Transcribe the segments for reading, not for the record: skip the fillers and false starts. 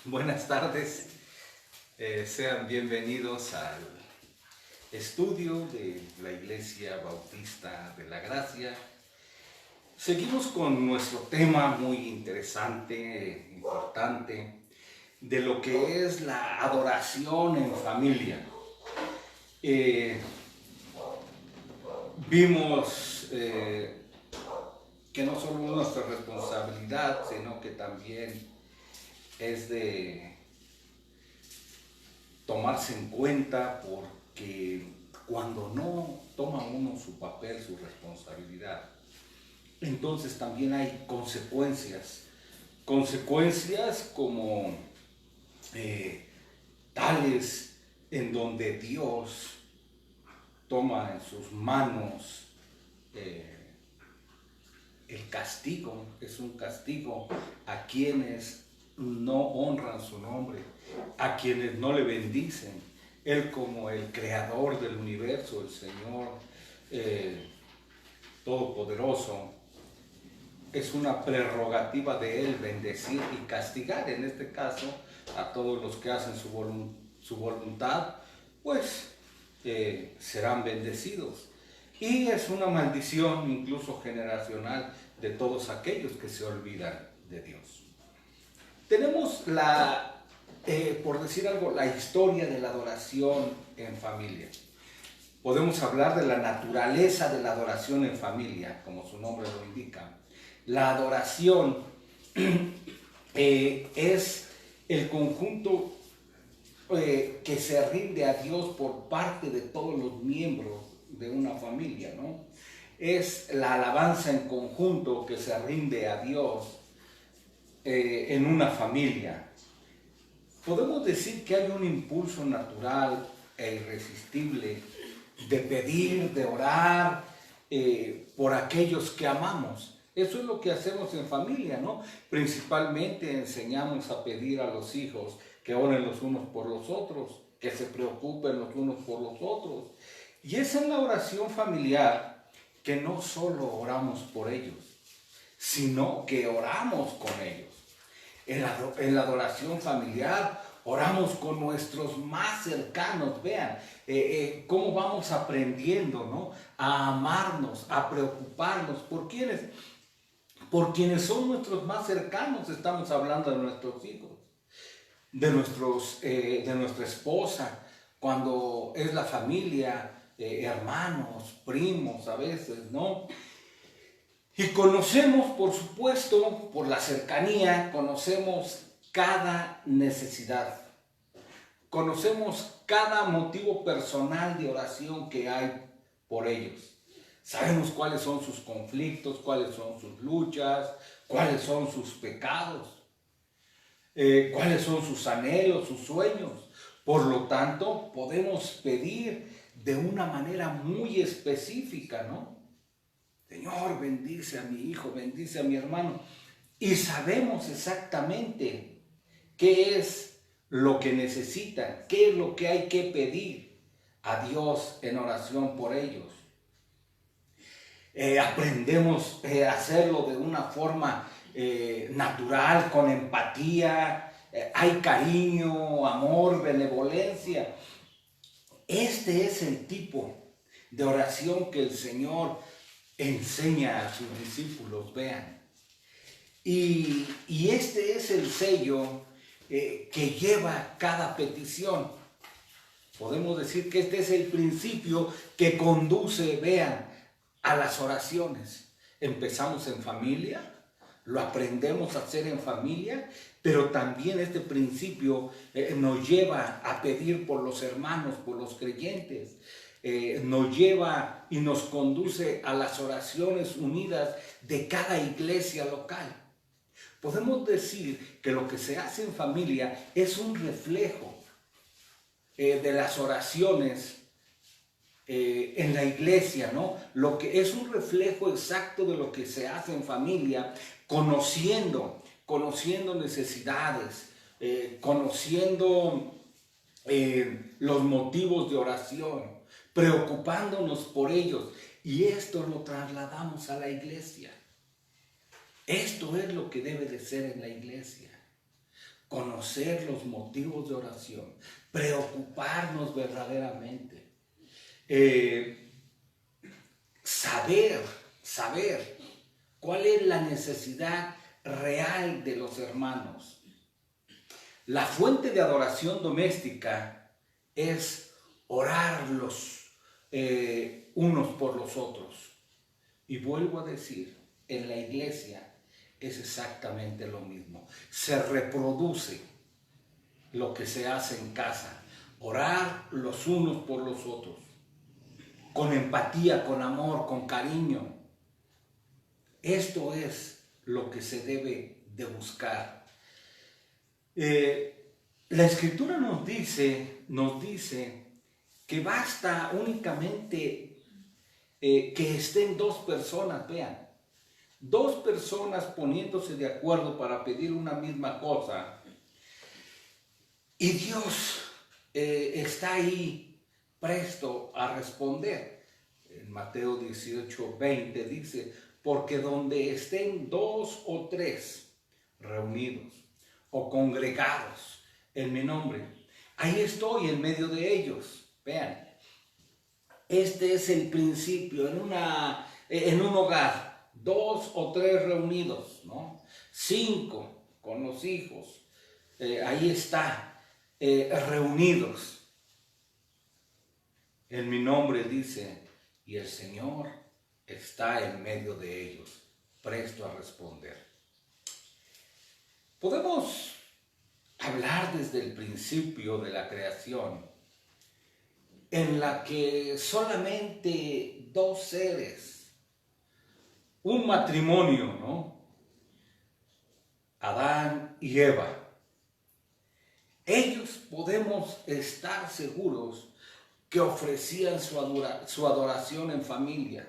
Buenas tardes, sean bienvenidos al estudio de la Iglesia Bautista de la Gracia. Seguimos con nuestro tema muy interesante, importante, de lo que es la adoración en familia. Vimos que no solo es nuestra responsabilidad, sino que también es de tomarse en cuenta, porque cuando no toma uno su papel, su responsabilidad, entonces también hay consecuencias como tales en donde Dios toma en sus manos el castigo. Es un castigo a quienes no honran su nombre, a quienes no le bendicen. Él, como el creador del universo, el Señor todopoderoso, es una prerrogativa de Él bendecir y castigar, en este caso, a todos los que hacen su voluntad, pues serán bendecidos. Y es una maldición incluso generacional de todos aquellos que se olvidan de Dios. Tenemos por decir algo, la historia de la adoración en familia. Podemos hablar de la naturaleza de la adoración en familia, como su nombre lo indica. La adoración es el conjunto que se rinde a Dios por parte de todos los miembros de una familia, ¿no? Es la alabanza en conjunto que se rinde a Dios en una familia. Podemos decir que hay un impulso natural e irresistible de pedir, de orar por aquellos que amamos. Eso es lo que hacemos en familia, ¿no? Principalmente enseñamos a pedir a los hijos que oren los unos por los otros, que se preocupen los unos por los otros. Y es en la oración familiar que no solo oramos por ellos, sino que oramos con ellos. En la adoración familiar oramos con nuestros más cercanos. Vean cómo vamos aprendiendo, ¿no?, a amarnos, a preocuparnos. ¿Por quiénes? Por quienes son nuestros más cercanos. Estamos hablando de nuestros hijos, de nuestra esposa, cuando es la familia, hermanos, primos a veces, ¿no? Y conocemos, por supuesto, por la cercanía, conocemos cada necesidad. Conocemos cada motivo personal de oración que hay por ellos. Sabemos cuáles son sus conflictos, cuáles son sus luchas, cuáles son sus pecados, cuáles son sus anhelos, sus sueños. Por lo tanto, podemos pedir de una manera muy específica, ¿no? Señor, bendice a mi hijo, bendice a mi hermano. Y sabemos exactamente qué es lo que necesitan, qué es lo que hay que pedir a Dios en oración por ellos. Aprendemos a hacerlo de una forma natural, con empatía. Hay cariño, amor, benevolencia. Este es el tipo de oración que el Señor enseña a sus discípulos, vean. Y este es el sello que lleva cada petición. Podemos decir que este es el principio que conduce, vean, a las oraciones. Empezamos en familia, lo aprendemos a hacer en familia, pero también este principio nos lleva a pedir por los hermanos, por los creyentes. Nos lleva y nos conduce a las oraciones unidas de cada iglesia local. Podemos decir que lo que se hace en familia es un reflejo de las oraciones en la iglesia, ¿no? Lo que es un reflejo exacto de lo que se hace en familia, conociendo necesidades, conociendo los motivos de oración, preocupándonos por ellos, y esto lo trasladamos a la iglesia. Esto es lo que debe de ser en la iglesia. conocer los motivos de oración, preocuparnos verdaderamente, saber cuál es la necesidad real de los hermanos. La fuente de adoración doméstica es orar unos por los otros. Y vuelvo a decir, en la iglesia es exactamente lo mismo. Se reproduce lo que se hace en casa. Orar los unos por los otros. Con empatía, con amor, con cariño. Esto es lo que se debe de buscar. La Escritura nos dice que basta únicamente que estén dos personas, vean, dos personas poniéndose de acuerdo para pedir una misma cosa, y Dios está ahí presto a responder. En Mateo 18:20 dice, porque donde estén dos o tres reunidos o congregados en mi nombre, ahí estoy en medio de ellos. Vean, este es el principio en un hogar, dos o tres reunidos, ¿no? 5 con los hijos, ahí está, reunidos en mi nombre, dice, y el Señor está en medio de ellos, presto a responder. Podemos hablar desde el principio de la creación, en la que solamente dos seres, un matrimonio, ¿no? Adán y Eva. Ellos podemos estar seguros que ofrecían su adoración en familia,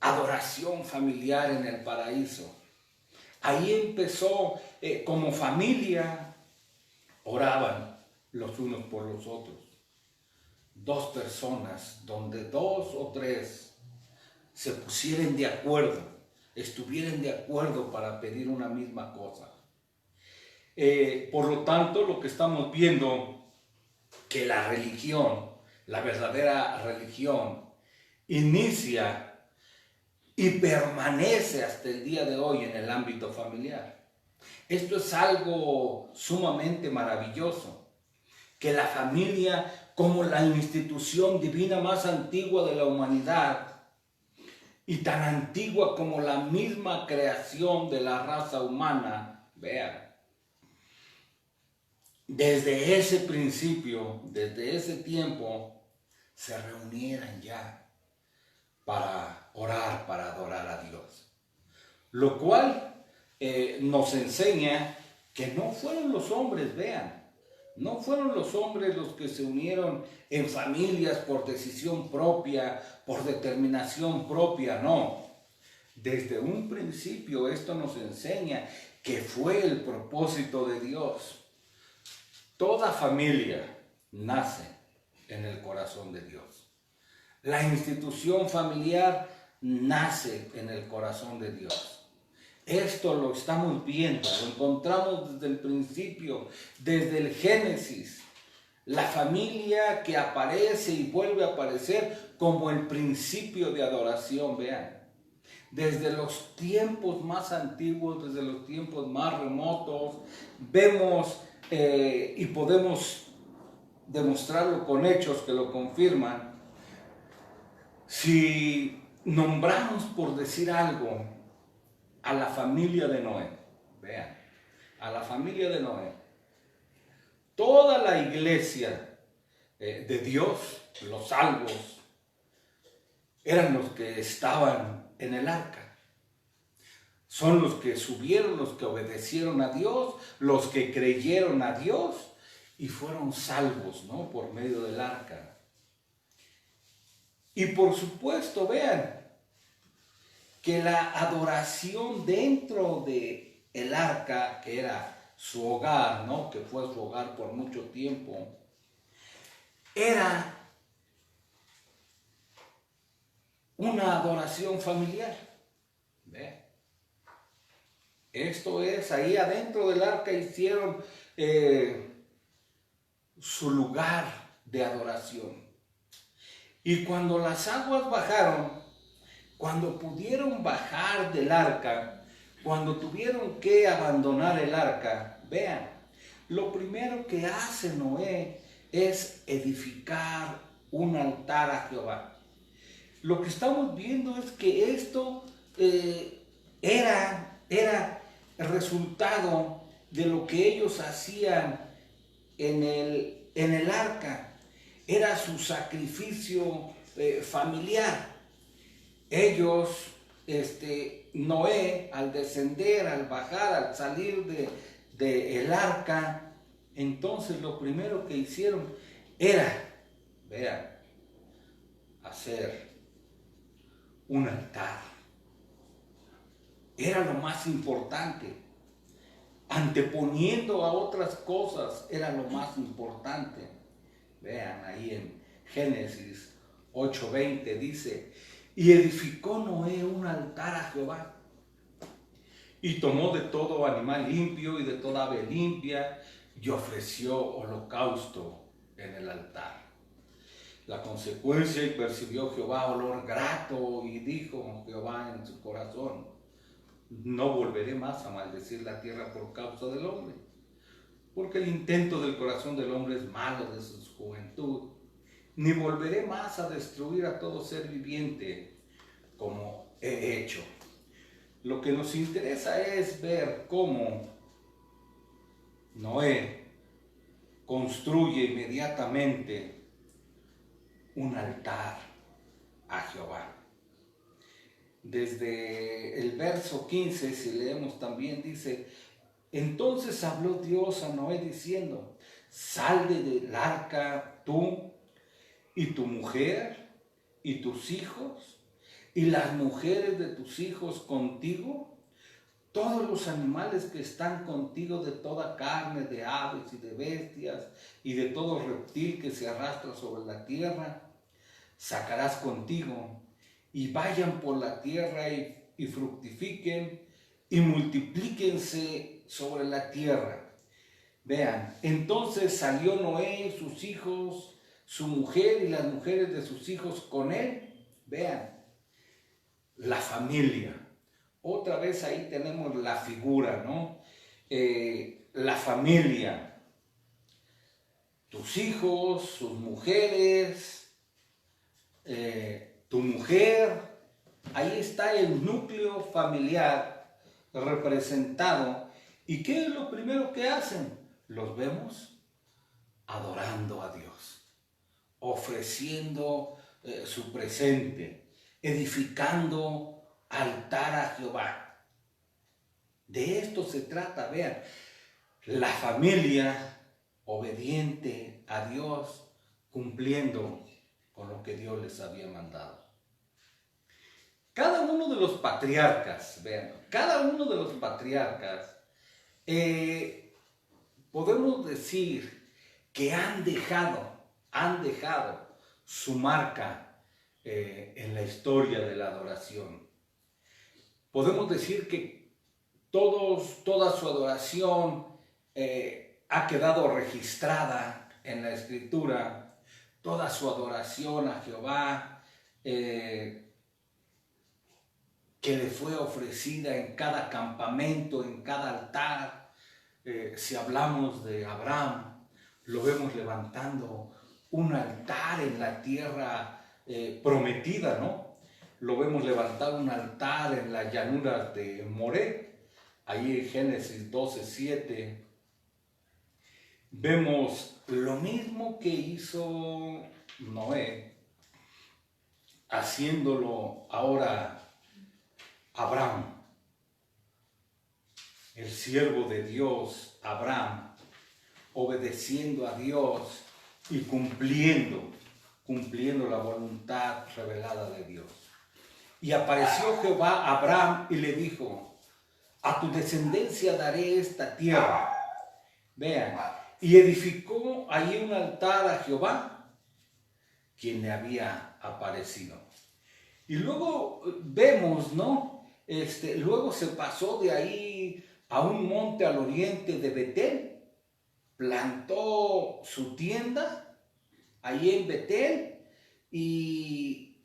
adoración familiar en el paraíso. Ahí empezó, como familia, oraban los unos por los otros. Dos personas, donde dos o tres se pusieran de acuerdo, estuvieran de acuerdo para pedir una misma cosa. Por lo tanto, lo que estamos viendo, que la religión, la verdadera religión, inicia y permanece hasta el día de hoy en el ámbito familiar. Esto es algo sumamente maravilloso, que la familia, como la institución divina más antigua de la humanidad, y tan antigua como la misma creación de la raza humana, vean, desde ese principio, desde ese tiempo, se reunieran ya para orar, para adorar a Dios. Lo cual nos enseña que no fueron los hombres, vean, no fueron los hombres los que se unieron en familias por decisión propia, por determinación propia, no. Desde un principio esto nos enseña que fue el propósito de Dios. Toda familia nace en el corazón de Dios. La institución familiar nace en el corazón de Dios. Esto lo estamos viendo, lo encontramos desde el principio, desde el Génesis. La familia que aparece y vuelve a aparecer como el principio de adoración, vean. Desde los tiempos más antiguos, desde los tiempos más remotos, vemos y podemos demostrarlo con hechos que lo confirman. Si nombramos, por decir algo, a la familia de Noé, vean, a la familia de Noé, toda la iglesia de Dios, los salvos, eran los que estaban en el arca. Son los que subieron, los que obedecieron a Dios, los que creyeron a Dios y fueron salvos, ¿no? Por medio del arca. Y por supuesto, vean, que la adoración dentro de el arca, que era su hogar, ¿no? Que fue su hogar por mucho tiempo, era una adoración familiar. ¿Ve? Esto es, ahí adentro del arca hicieron su lugar de adoración. Y cuando las aguas bajaron, cuando pudieron bajar del arca, cuando tuvieron que abandonar el arca, vean, lo primero que hace Noé es edificar un altar a Jehová. Lo que estamos viendo es que esto era el resultado de lo que ellos hacían en el arca. Era su sacrificio familiar. Ellos, Noé, al descender, al bajar, al salir del arca, entonces lo primero que hicieron era, vean, hacer un altar. Era lo más importante. Anteponiendo a otras cosas, era lo más importante. Vean ahí en Génesis 8:20 dice: y edificó Noé un altar a Jehová, y tomó de todo animal limpio y de toda ave limpia, y ofreció holocausto en el altar. La consecuencia, y percibió Jehová olor grato, y dijo Jehová en su corazón: no volveré más a maldecir la tierra por causa del hombre, porque el intento del corazón del hombre es malo desde su juventud, ni volveré más a destruir a todo ser viviente como he hecho. Lo que nos interesa es ver cómo Noé construye inmediatamente un altar a Jehová. Desde el verso 15, si leemos también, dice: entonces habló Dios a Noé diciendo: sal del arca tú y tu mujer y tus hijos y las mujeres de tus hijos contigo, todos los animales que están contigo, de toda carne, de aves y de bestias y de todo reptil que se arrastra sobre la tierra, sacarás contigo, y vayan por la tierra y fructifiquen y multiplíquense sobre la tierra. Vean, entonces salió Noé y sus hijos, su mujer y las mujeres de sus hijos con él. Vean, la familia. Otra vez ahí tenemos la figura, ¿no? La familia. Tus hijos, sus mujeres, tu mujer. Ahí está el núcleo familiar representado. ¿Y qué es lo primero que hacen? Los vemos adorando a Dios, ofreciendo su presente, edificando altar a Jehová. De esto se trata, vean, la familia obediente a Dios, cumpliendo con lo que Dios les había mandado. Cada uno de los patriarcas, vean, cada uno de los patriarcas, podemos decir que han dejado su marca en la historia de la adoración. Podemos decir que toda su adoración ha quedado registrada en la Escritura, toda su adoración a Jehová, que le fue ofrecida en cada campamento, en cada altar. Si hablamos de Abraham, lo vemos levantando un altar en la tierra prometida, ¿no? Lo vemos levantar un altar en las llanuras de Moré, ahí en Génesis 12:7. Vemos lo mismo que hizo Noé, haciéndolo ahora Abraham, el siervo de Dios, Abraham, obedeciendo a Dios y cumpliendo la voluntad revelada de Dios. Y apareció Jehová a Abraham y le dijo: a tu descendencia daré esta tierra. Vean, y edificó allí un altar a Jehová, quien le había aparecido. Y luego vemos, ¿no?, Luego se pasó de ahí a un monte al oriente de Betel, plantó su tienda ahí en Betel, y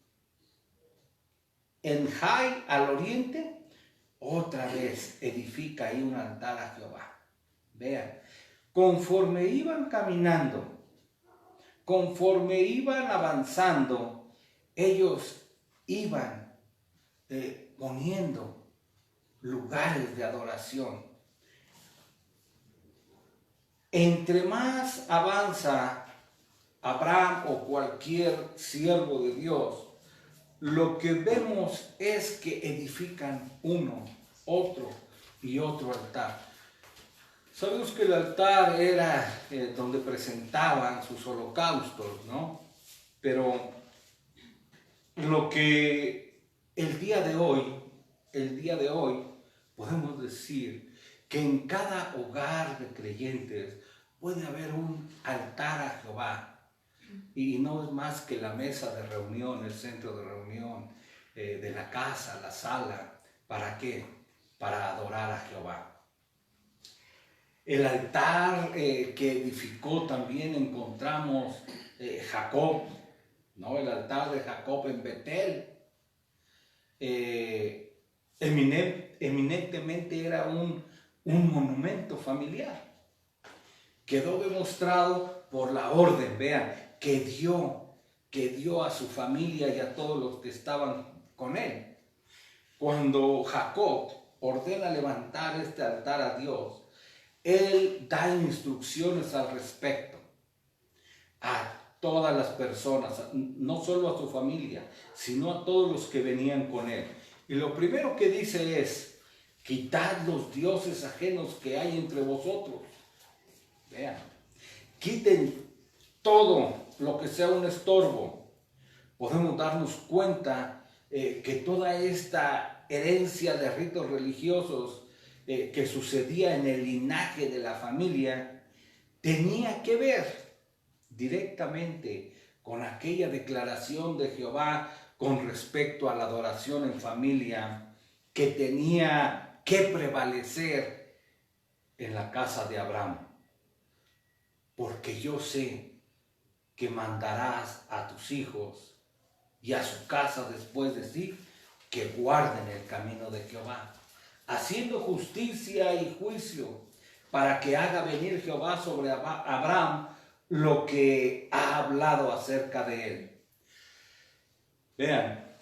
en Jai al oriente otra vez edifica ahí un altar a Jehová. Vean, conforme iban caminando, conforme iban avanzando, ellos iban poniendo lugares de adoración. Entre más avanza Abraham o cualquier siervo de Dios, lo que vemos es que edifican uno, otro y otro altar. Sabemos que el altar era donde presentaban sus holocaustos, ¿no? Pero lo que el día de hoy, podemos decir que en cada hogar de creyentes puede haber un altar a Jehová. Y no es más que la mesa de reunión, el centro de reunión de la casa, la sala. ¿Para qué? Para adorar a Jehová. El altar que edificó también encontramos Jacob, ¿no? El altar de Jacob en Betel. Eminentemente era un monumento familiar. Quedó demostrado por la orden, vean, que dio a su familia y a todos los que estaban con él. Cuando Jacob ordena levantar este altar a Dios, él da instrucciones al respecto a todas las personas, no solo a su familia, sino a todos los que venían con él. Y lo primero que dice es: quitad los dioses ajenos que hay entre vosotros. Vean, quiten todo lo que sea un estorbo. Podemos darnos cuenta que toda esta herencia de ritos religiosos que sucedía en el linaje de la familia tenía que ver directamente con aquella declaración de Jehová con respecto a la adoración en familia que tenía que prevalecer en la casa de Abraham. Porque yo sé que mandarás a tus hijos y a su casa después de sí que guarden el camino de Jehová, haciendo justicia y juicio, para que haga venir Jehová sobre Abraham lo que ha hablado acerca de él. Vean,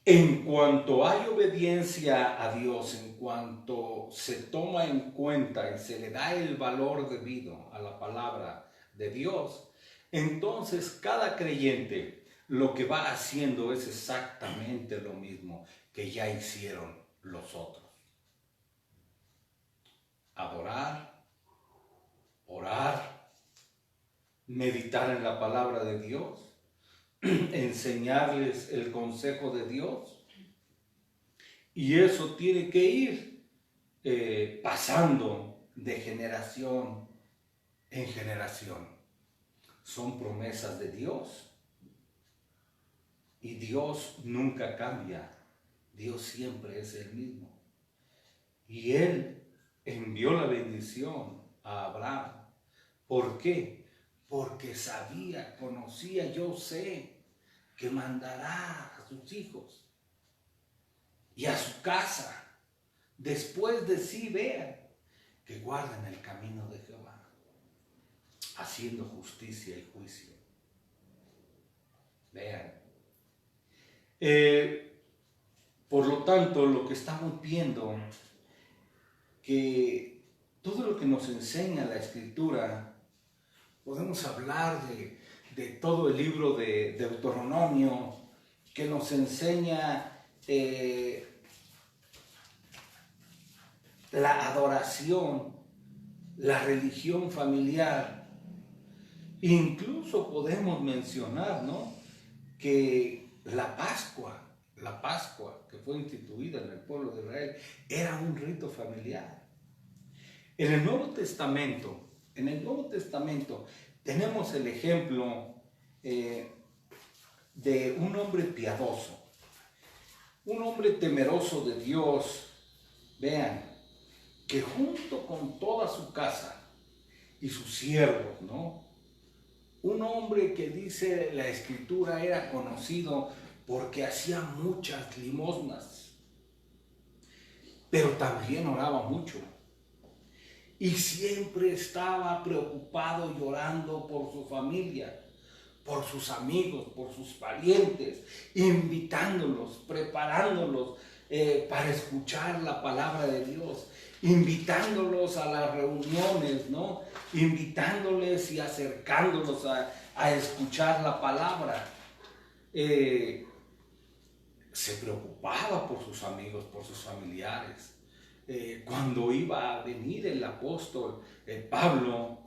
en cuanto hay obediencia a Dios, en cuanto se toma en cuenta y se le da el valor debido a la palabra de Dios, entonces cada creyente lo que va haciendo es exactamente lo mismo que ya hicieron los otros. Adorar, orar, meditar en la palabra de Dios, enseñarles el consejo de Dios. Y eso tiene que ir pasando de generación en generación. Son promesas de Dios. Y Dios nunca cambia. Dios siempre es el mismo. Y Él envió la bendición a Abraham. ¿Por qué? Porque sabía, conocía, yo sé que mandará a sus hijos y a su casa después de sí, vean, que guarden el camino de Jehová, haciendo justicia y juicio. Vean. Por lo tanto, lo que estamos viendo, que todo lo que nos enseña la Escritura, podemos hablar de todo el libro de Deuteronomio, que nos enseña la adoración, la religión familiar. Incluso podemos mencionar, ¿no?, que la Pascua que fue instituida en el pueblo de Israel, era un rito familiar. En el Nuevo Testamento tenemos el ejemplo de un hombre piadoso Un hombre temeroso de Dios, vean, que junto con toda su casa y sus siervos, ¿no? Un hombre que dice la Escritura era conocido porque hacía muchas limosnas, pero también oraba mucho. Y siempre estaba preocupado y llorando por su familia, por sus amigos, por sus parientes, invitándolos, preparándolos para escuchar la palabra de Dios, invitándolos a las reuniones, ¿no? Invitándoles y acercándolos a escuchar la palabra. Se preocupaba por sus amigos, por sus familiares. Cuando iba a venir el apóstol Pablo,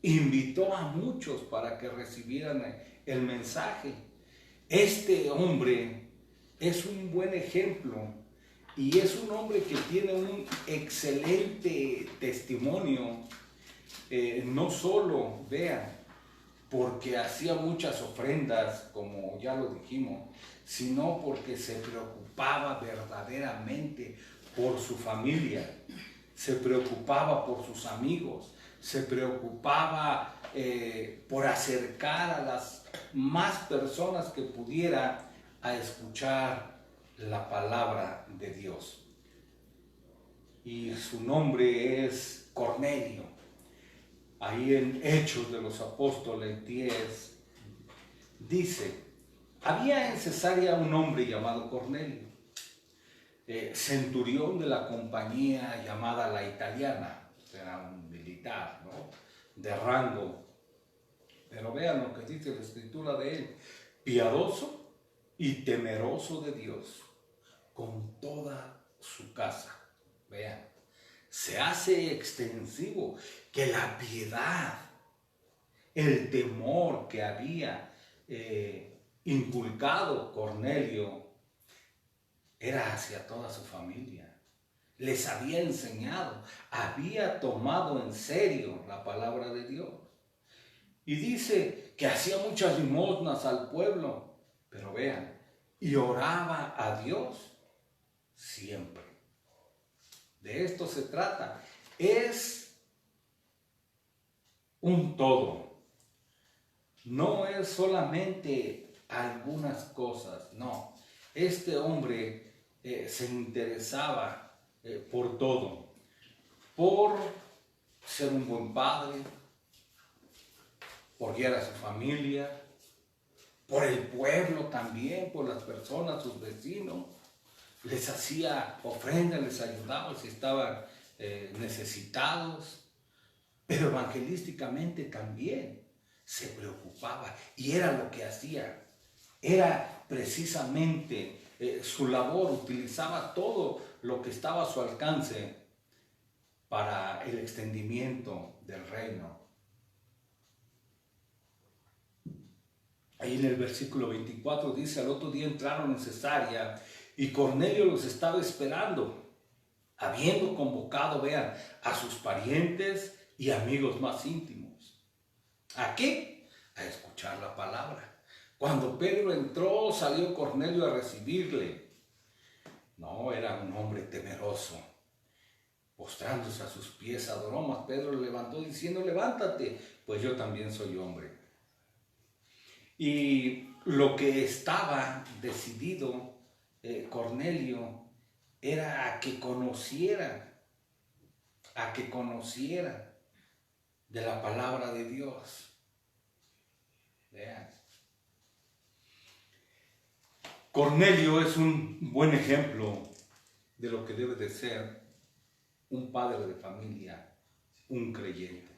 invitó a muchos para que recibieran el mensaje. Este hombre es un buen ejemplo y es un hombre que tiene un excelente testimonio, no solo, vean, porque hacía muchas ofrendas, como ya lo dijimos, sino porque se preocupaba verdaderamente por su familia, se preocupaba por sus amigos, se preocupaba por acercar a las más personas que pudiera a escuchar la palabra de Dios. Y su nombre es Cornelio. Ahí en Hechos de los Apóstoles 10 dice: había en Cesarea un hombre llamado Cornelio, centurión de la compañía llamada La Italiana. Era un militar, ¿no?, de rango. Pero vean lo que dice la Escritura de él: piadoso y temeroso de Dios con toda su casa. Vean, se hace extensivo que la piedad, el temor que había inculcado Cornelio era hacia toda su familia. Les había enseñado, había tomado en serio la palabra de Dios. Y dice que hacía muchas limosnas al pueblo, pero vean, y oraba a Dios siempre. De esto se trata. Es un todo. No es solamente algunas cosas, no. Este hombre se interesaba por todo, por ser un buen padre, por guiar a su familia, por el pueblo también, por las personas, sus vecinos. Les hacía ofrendas, les ayudaba si estaban necesitados, pero evangelísticamente también se preocupaba y era lo que hacía. Era precisamente su labor, utilizaba todo lo que estaba a su alcance para el extendimiento del reino. Ahí en el versículo 24 dice: al otro día entraron en Cesarea y Cornelio los estaba esperando, habiendo convocado, vean, a sus parientes y amigos más íntimos. ¿A qué? A escuchar la palabra. Cuando Pedro entró, salió Cornelio a recibirle. No, era un hombre temeroso. Postrándose a sus pies, adoró, mas Pedro le levantó diciendo: levántate, pues yo también soy hombre. Y lo que estaba decidido Cornelio era a que conociera de la palabra de Dios. Vean. Cornelio es un buen ejemplo de lo que debe de ser un padre de familia, un creyente.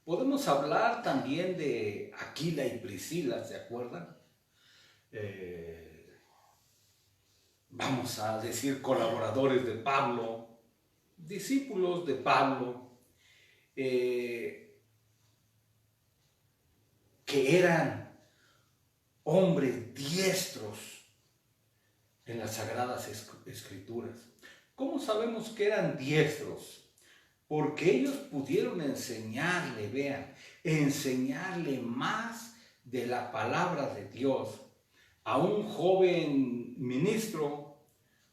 Podemos hablar también de Aquila y Priscila, ¿se acuerdan? Vamos a decir colaboradores de Pablo, discípulos de Pablo, que eran hombres diestros en las Sagradas Escrituras. ¿Cómo sabemos que eran diestros? Porque ellos pudieron enseñarle, vean, enseñarle más de la palabra de Dios a un joven ministro.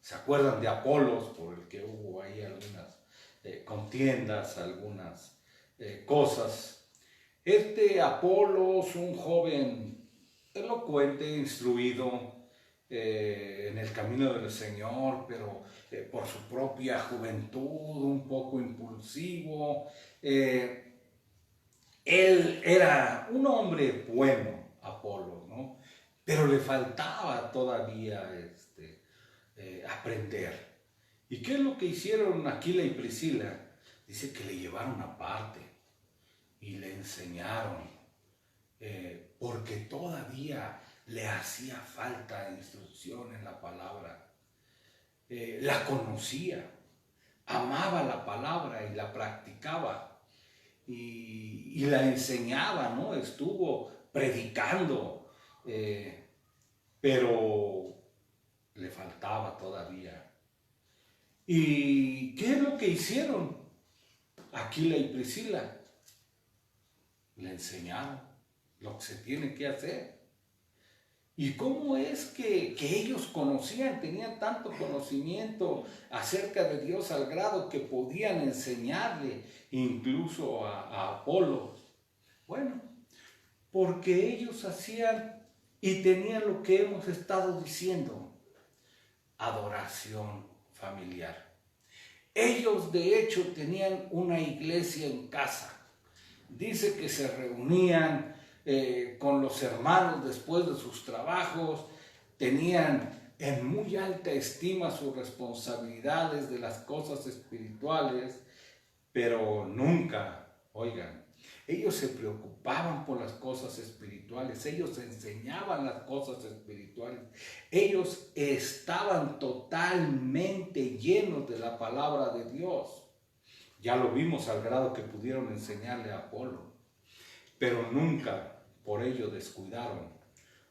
¿Se acuerdan de Apolos, por el que hubo ahí algunas contiendas, algunas cosas? Este Apolos, un joven elocuente, instruido en el camino del Señor, pero por su propia juventud, un poco impulsivo. Él era un hombre bueno, Apolo, ¿no? Pero le faltaba todavía aprender. ¿Y qué es lo que hicieron Aquila y Priscila? Dice que le llevaron aparte y le enseñaron, porque todavía le hacía falta instrucción en la palabra. La conocía, amaba la palabra y la practicaba y la enseñaba, ¿no? Estuvo predicando, pero le faltaba todavía. ¿Y qué es lo que hicieron Aquila y Priscila? Le enseñaron lo que se tiene que hacer. ¿Y cómo es que ellos conocían, tenían tanto conocimiento acerca de Dios al grado que podían enseñarle incluso a Apolo? Bueno, porque ellos hacían y tenían lo que hemos estado diciendo, adoración familiar. Ellos de hecho tenían una iglesia en casa. Dice que se reunían con los hermanos después de sus trabajos, tenían en muy alta estima sus responsabilidades de las cosas espirituales, pero nunca, oigan, ellos se preocupaban por las cosas espirituales, ellos enseñaban las cosas espirituales, ellos estaban totalmente llenos de la palabra de Dios. Ya lo vimos al grado que pudieron enseñarle a Apolo, pero nunca por ello descuidaron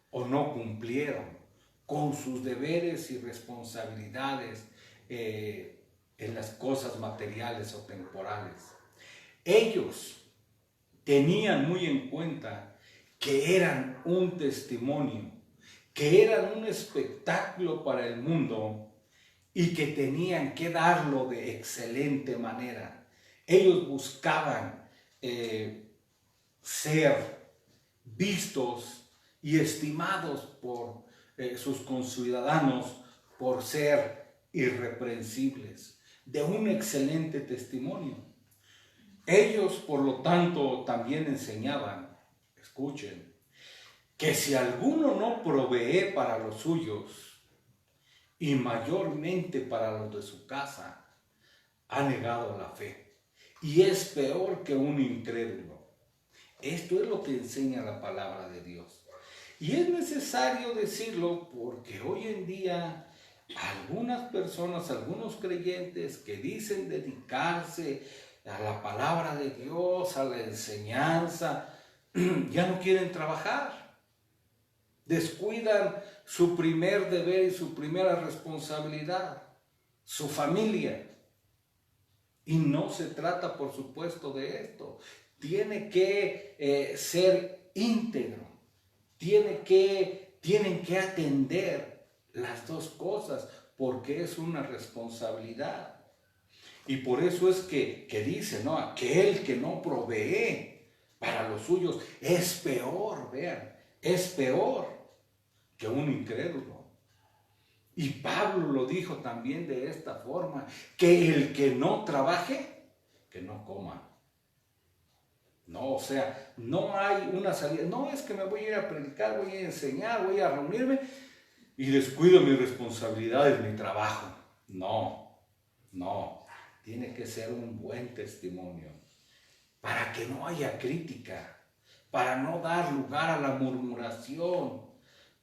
o no cumplieron con sus deberes y responsabilidades en las cosas materiales o temporales. Ellos tenían muy en cuenta que eran un testimonio, que eran un espectáculo para el mundo y que tenían que darlo de excelente manera. Ellos buscaban ser vistos y estimados por sus conciudadanos por ser irreprensibles, de un excelente testimonio. Ellos, por lo tanto, también enseñaban, escuchen, que si alguno no provee para los suyos, y mayormente para los de su casa, ha negado la fe y es peor que un incrédulo. Esto es lo que enseña la palabra de Dios. Y es necesario decirlo porque hoy en día algunas personas, algunos creyentes que dicen dedicarse a la palabra de Dios, a la enseñanza, ya no quieren trabajar. Descuidan su primer deber y su primera responsabilidad, su familia. Y no se trata, por supuesto, de esto. Tiene que ser íntegro. Tienen que atender las dos cosas, porque es una responsabilidad. Y por eso es que dice, ¿no? Aquel que no provee para los suyos es peor, vean, es peor que un incrédulo. Y Pablo lo dijo también de esta forma, que el que no trabaje, que no coma. No, o sea, no hay una salida. No es que me voy a ir a predicar, voy a enseñar, voy a reunirme y descuido mis responsabilidades, mi trabajo. No, no. Tiene que ser un buen testimonio para que no haya crítica, para no dar lugar a la murmuración,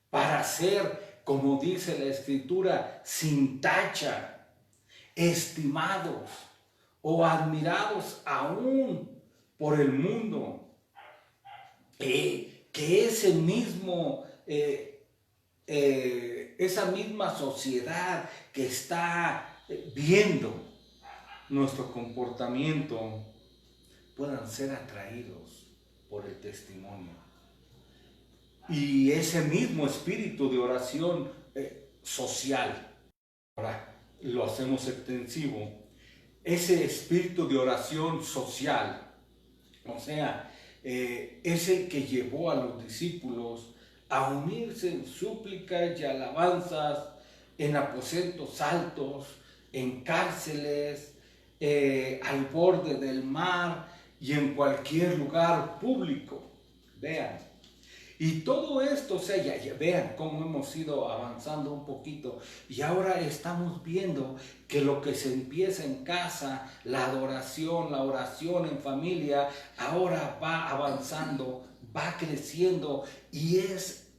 para ser, como dice la Escritura, sin tacha, estimados o admirados aún por el mundo, que ese mismo, esa misma sociedad que está viendo nuestro comportamiento puedan ser atraídos por el testimonio. Y ese mismo espíritu de oración social, ahora lo hacemos extensivo, ese espíritu de oración social, o sea, es el que llevó a los discípulos a unirse en súplicas y alabanzas, en aposentos altos, en cárceles, al borde del mar y en cualquier lugar público. Vean. Y todo esto, o sea, ya vean cómo hemos ido avanzando un poquito. Y ahora estamos viendo que lo que se empieza en casa, la adoración, la oración en familia, ahora va avanzando, va creciendo y es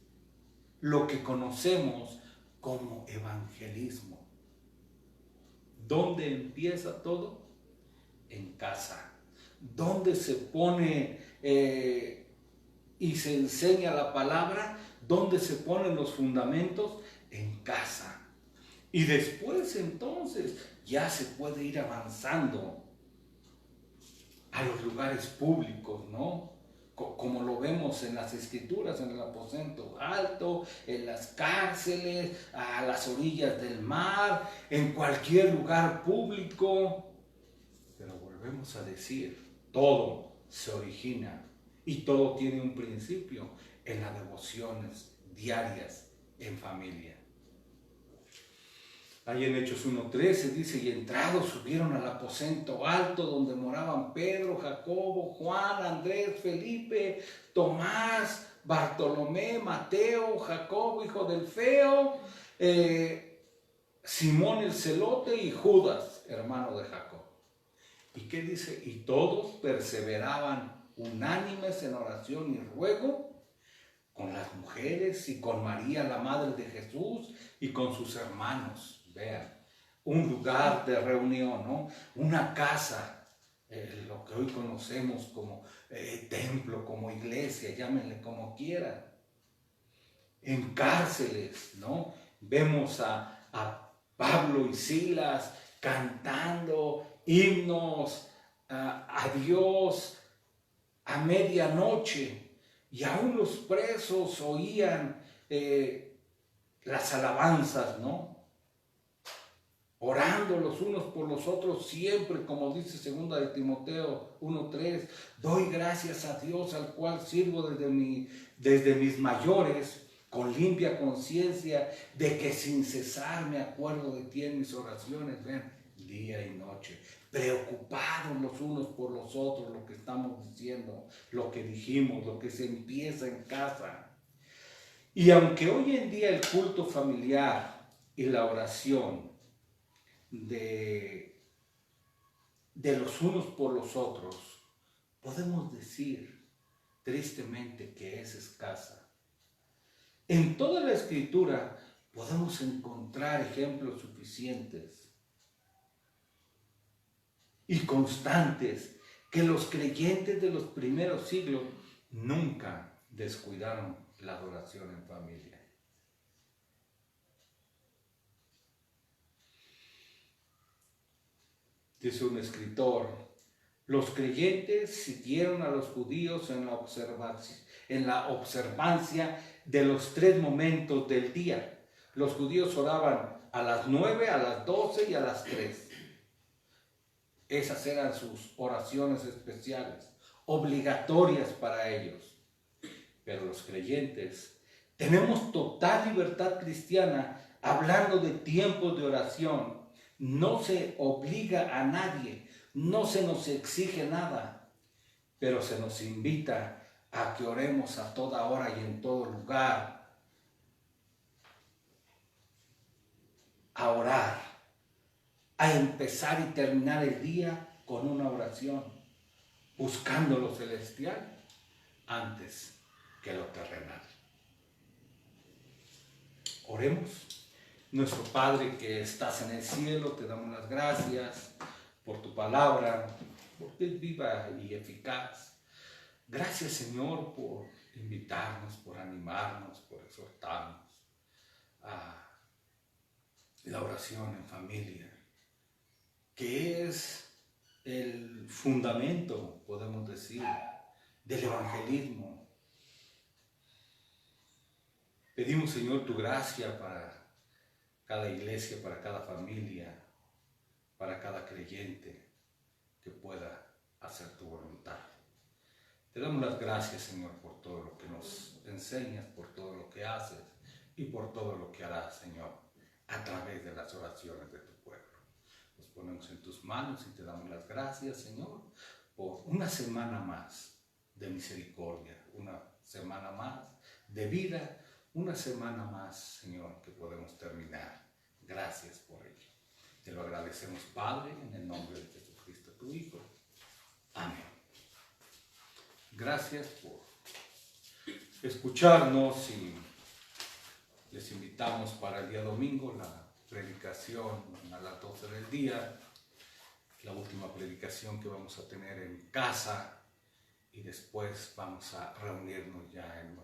lo que conocemos como evangelismo. ¿Dónde empieza todo? En casa. ¿Dónde se pone y se enseña la palabra? ¿Dónde se ponen los fundamentos? En casa. Y después entonces ya se puede ir avanzando a los lugares públicos, ¿no? Como lo vemos en las escrituras, en el aposento alto, en las cárceles, a las orillas del mar, en cualquier lugar público. Pero volvemos a decir, todo se origina y todo tiene un principio en las devociones diarias en familia. Ahí en Hechos 1:13 dice, y entrados subieron al aposento alto donde moraban Pedro, Jacobo, Juan, Andrés, Felipe, Tomás, Bartolomé, Mateo, Jacobo, hijo del Feo, Simón el celote y Judas, hermano de Jacob. ¿Y qué dice? Y todos perseveraban unánimes en oración y ruego con las mujeres y con María, la madre de Jesús, y con sus hermanos. Vean, un lugar de reunión, ¿no? Una casa, lo que hoy conocemos como templo, como iglesia, llámenle como quieran. En cárceles, ¿no? Vemos a Pablo y Silas cantando himnos a Dios a medianoche, y aún los presos oían las alabanzas, ¿no? Orando los unos por los otros siempre, como dice 2 de Timoteo 1:3, doy gracias a Dios al cual sirvo desde mis mayores, con limpia conciencia, de que sin cesar me acuerdo de ti en mis oraciones, ven, día y noche, preocupados los unos por los otros, lo que estamos diciendo, lo que dijimos, lo que se empieza en casa. Y aunque hoy en día el culto familiar y la oración de los unos por los otros, podemos decir tristemente que es escasa. En toda la Escritura podemos encontrar ejemplos suficientes y constantes que los creyentes de los primeros siglos nunca descuidaron la adoración en familia. Dice un escritor, los creyentes siguieron a los judíos en la observancia de los 3 momentos del día. Los judíos oraban a las 9, a las 12 y a las 3. Esas eran sus oraciones especiales, obligatorias para ellos. Pero los creyentes tenemos total libertad cristiana hablando de tiempos de oración. No se obliga a nadie, no se nos exige nada, pero se nos invita a que oremos a toda hora y en todo lugar. A orar, a empezar y terminar el día con una oración, buscando lo celestial antes que lo terrenal. Oremos. Nuestro Padre que estás en el cielo, te damos las gracias por tu palabra, porque es viva y eficaz. Gracias, Señor, por invitarnos, por animarnos, por exhortarnos a la oración en familia, que es el fundamento, podemos decir, del evangelismo. Pedimos, Señor, tu gracia para cada iglesia, para cada familia, para cada creyente que pueda hacer tu voluntad. Te damos las gracias, Señor, por todo lo que nos enseñas, por todo lo que haces y por todo lo que harás, Señor, a través de las oraciones de tu pueblo. Nos ponemos en tus manos y te damos las gracias, Señor, por una semana más de misericordia, una semana más de vida, una semana más, Señor, que podemos terminar. Gracias por ello. Te lo agradecemos, Padre, en el nombre de Jesucristo, tu Hijo. Amén. Gracias por escucharnos y les invitamos para el día domingo la predicación a las 12 del día, la última predicación que vamos a tener en casa y después vamos a reunirnos ya en